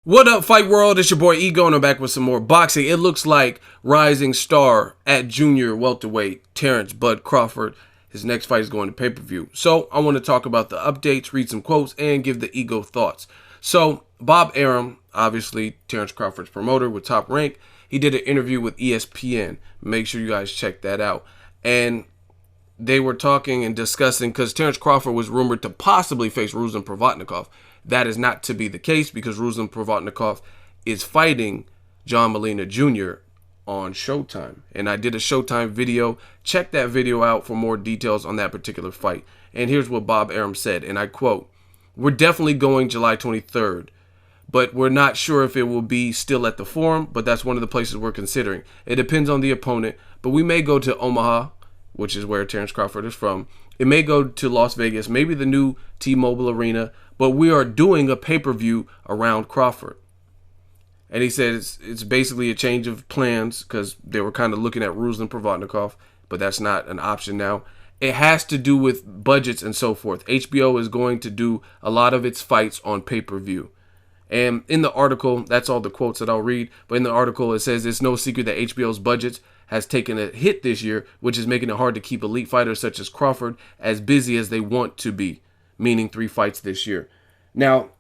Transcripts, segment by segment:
What up, Fight World? It's your boy Ego, and I'm back with some more boxing. It looks like rising star at junior welterweight Terence Bud Crawford. His next fight is going to pay-per-view. So I want to talk about the updates, read some quotes, and give the Ego thoughts. So Bob Arum, obviously Terence Crawford's promoter with Top Rank, he did an interview with ESPN. Make sure you guys check that out. And they were talking and discussing because Terence Crawford was rumored to possibly face Ruslan Provodnikov. That is not to be the case because Ruslan Provodnikov is fighting John Molina Jr. on Showtime. And I did a Showtime video. Check that video out for more details on that particular fight. And here's what Bob Arum said, and I quote, "We're definitely going July 23rd, but we're not sure if it will be still at the Forum, but that's one of the places we're considering. It depends on the opponent, but we may go to Omaha, which is where Terence Crawford is from. It may go to Las Vegas, maybe the new T-Mobile Arena, but we are doing a pay-per-view around Crawford." And he said it's basically a change of plans because they were kind of looking at Ruslan Provodnikov, but that's not an option now. It has to do with budgets and so forth. HBO is going to do a lot of its fights on pay-per-view. And in the article, that's all the quotes that I'll read, but in the article it says it's no secret that HBO's budgets has taken a hit this year, which is making it hard to keep elite fighters such as Crawford as busy as they want to be, meaning 3 fights this year. Now,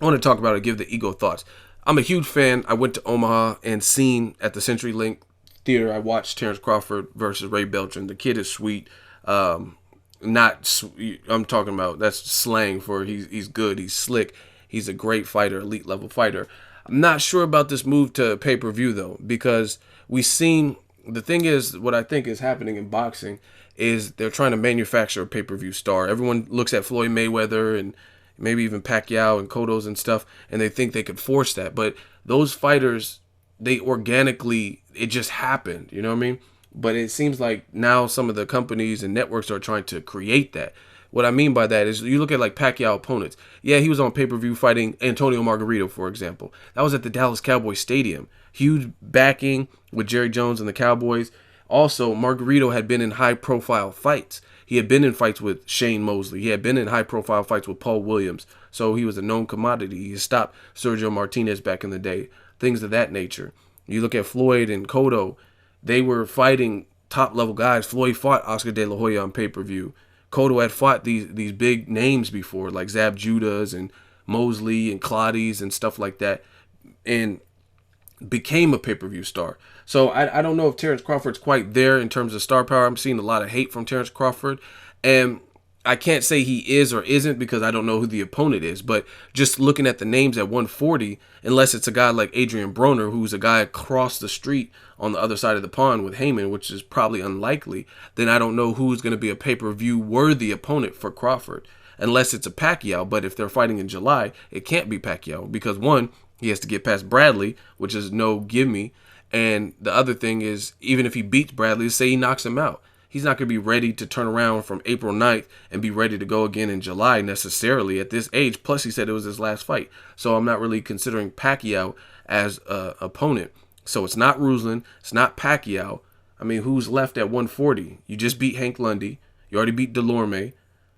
I want to talk about it, give the Ego thoughts. I'm a huge fan. I went to Omaha and seen at the CenturyLink Theater, I watched Terence Crawford versus Ray Beltran. The kid is sweet. I'm talking about, that's slang for he's good, he's slick. He's a great fighter, elite level fighter. I'm not sure about this move to pay-per-view though, because we've seen, the thing is, what I think is happening in boxing is they're trying to manufacture a pay-per-view star. Everyone looks at Floyd Mayweather and maybe even Pacquiao and Cotto's and stuff, and they think they could force that. But those fighters, they organically, it just happened, you know what I mean? But it seems like now some of the companies and networks are trying to create that. What I mean by that is you look at like Pacquiao opponents. Yeah, he was on pay-per-view fighting Antonio Margarito, for example. That was at the Dallas Cowboys Stadium. Huge backing with Jerry Jones and the Cowboys. Also, Margarito had been in high-profile fights. He had been in fights with Shane Mosley. He had been in high-profile fights with Paul Williams. So he was a known commodity. He stopped Sergio Martinez back in the day. Things of that nature. You look at Floyd and Cotto. They were fighting top-level guys. Floyd fought Oscar De La Hoya on pay-per-view. Cotto had fought these big names before, like Zab Judas and Mosley and Claudius and stuff like that, and became a pay-per-view star. So I don't know if Terence Crawford's quite there in terms of star power. I'm seeing a lot of hate from Terence Crawford, and I can't say he is or isn't because I don't know who the opponent is. But just looking at the names at 140, unless it's a guy like Adrian Broner, who's a guy across the street on the other side of the pond with Heyman, which is probably unlikely, then I don't know who's going to be a pay-per-view worthy opponent for Crawford, unless it's a Pacquiao. But if they're fighting in July, it can't be Pacquiao because, one, he has to get past Bradley, which is no gimme. And the other thing is, even if he beats Bradley, say he knocks him out, he's not going to be ready to turn around from April 9th and be ready to go again in July necessarily at this age. Plus, he said it was his last fight. So I'm not really considering Pacquiao as an opponent. So it's not Ruslan. It's not Pacquiao. I mean, who's left at 140? You just beat Hank Lundy. You already beat Delorme.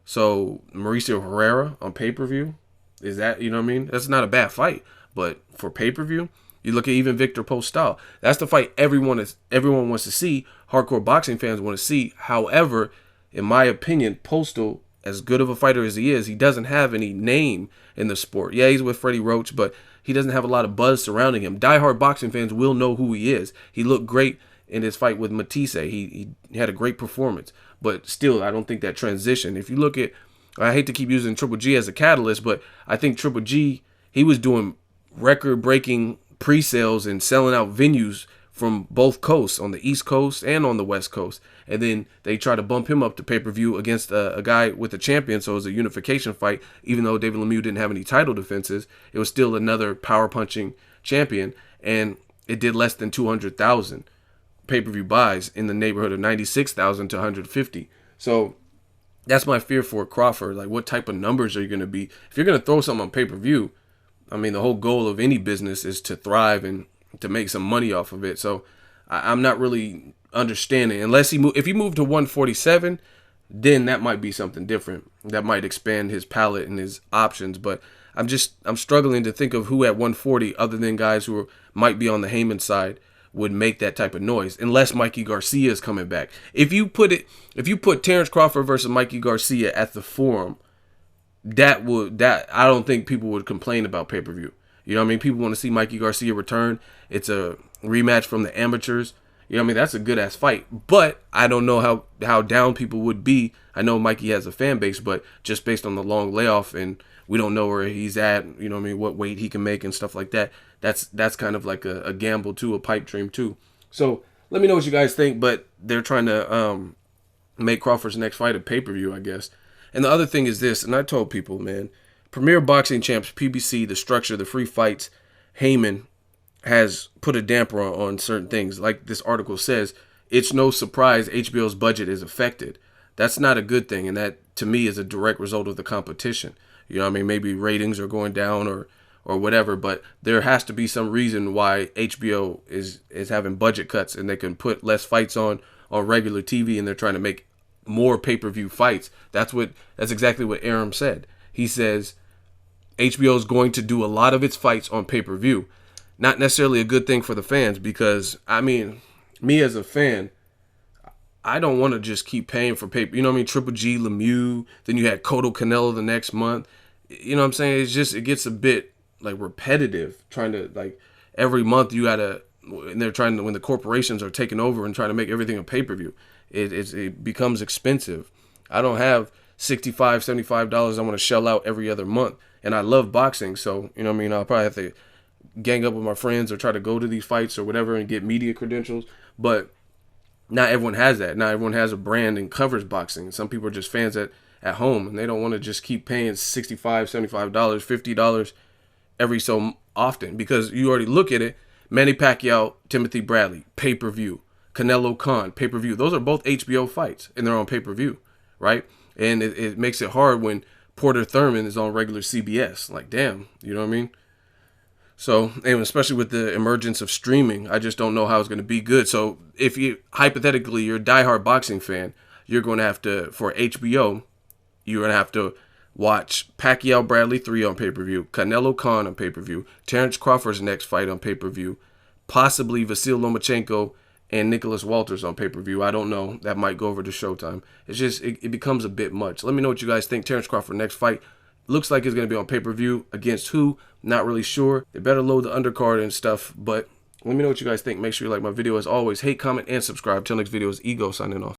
So Mauricio Herrera on pay-per-view? Is that, you know what I mean? That's not a bad fight. But for pay-per-view, you look at even Victor Postal. That's the fight everyone wants to see. Hardcore boxing fans want to see. However, in my opinion, Postal, as good of a fighter as he is, he doesn't have any name in the sport. Yeah, he's with Freddie Roach, but he doesn't have a lot of buzz surrounding him. Diehard boxing fans will know who he is. He looked great in his fight with Matisse. He had a great performance. But still, I don't think that transition. If you look at, I hate to keep using Triple G as a catalyst, but I think Triple G, he was doing record-breaking pre-sales and selling out venues from both coasts, on the East Coast and on the West Coast. And then they try to bump him up to pay-per-view against a guy with a champion, so it was a unification fight. Even though David Lemieux didn't have any title defenses, it was still another power-punching champion, and it did less than 200,000 pay-per-view buys, in the neighborhood of 96,000 to 150. So that's my fear for Crawford. Like, what type of numbers are you going to be? If you're going to throw something on pay-per-view, I mean, the whole goal of any business is to thrive and to make some money off of it. So I'm not really understanding. Unless if he moved to 147, then that might be something different. That might expand his palette and his options. But I'm struggling to think of who at 140 other than guys who might be on the Heyman side would make that type of noise, unless Mikey Garcia is coming back. If you put Terence Crawford versus Mikey Garcia at the Forum, that I don't think people would complain about pay-per-view. You know what I mean? People want to see Mikey Garcia return. It's a rematch from the amateurs. You know what I mean? That's a good-ass fight. But I don't know how down people would be. I know Mikey has a fan base, but just based on the long layoff and we don't know where he's at, you know what I mean, what weight he can make and stuff like that. That's kind of like a gamble too, a pipe dream too. So let me know what you guys think, but they're trying to make Crawford's next fight a pay-per-view, I guess. And the other thing is this, and I told people, man, Premier Boxing Champs, PBC, the structure, the free fights, Heyman has put a damper on certain things. Like this article says, it's no surprise HBO's budget is affected. That's not a good thing, and that, to me, is a direct result of the competition. You know what I mean? Maybe ratings are going down or whatever, but there has to be some reason why HBO is having budget cuts and they can put less fights on regular TV, and they're trying to make more pay-per-view fights. That's exactly what Arum said. He says HBO is going to do a lot of its fights on pay-per-view. Not necessarily a good thing for the fans, because, I mean, me as a fan, I don't want to just keep paying for paper. You know what I mean? Triple G, Lemieux, then you had Cotto Canelo the next month. You know what I'm saying? It gets a bit like repetitive, trying to, like, every month you gotta, and they're trying to, when the corporations are taking over and trying to make everything a pay-per-view, it becomes expensive. I don't have $65, $75 I want to shell out every other month, and I love boxing, so, you know what I mean, I'll probably have to gang up with my friends or try to go to these fights or whatever and get media credentials, but not everyone has that. Not everyone has a brand and covers boxing. Some people are just fans at home, and they don't want to just keep paying $65, $75, $50 every so often, because you already look at it. Manny Pacquiao, Timothy Bradley, pay-per-view. Canelo Khan, pay-per-view. Those are both HBO fights, and they're on pay-per-view, right? And it makes it hard when Porter Thurman is on regular CBS. Like, damn, you know what I mean? So, and especially with the emergence of streaming, I just don't know how it's going to be good. So, if you, hypothetically, you're a diehard boxing fan, you're going to have to, for HBO, you're going to have to watch Pacquiao Bradley 3 on pay-per-view, Canelo Khan on pay-per-view, Terence Crawford's next fight on pay-per-view, possibly Vasyl Lomachenko and Nicholas Walters on pay-per-view. I don't know. That might go over to Showtime. It's just, it becomes a bit much. Let me know what you guys think. Terence Crawford next fight looks like it's going to be on pay-per-view. Against who? Not really sure. They better load the undercard and stuff, but let me know what you guys think. Make sure you like my video as always. Hate, comment, and subscribe. Till next video is Ego signing off.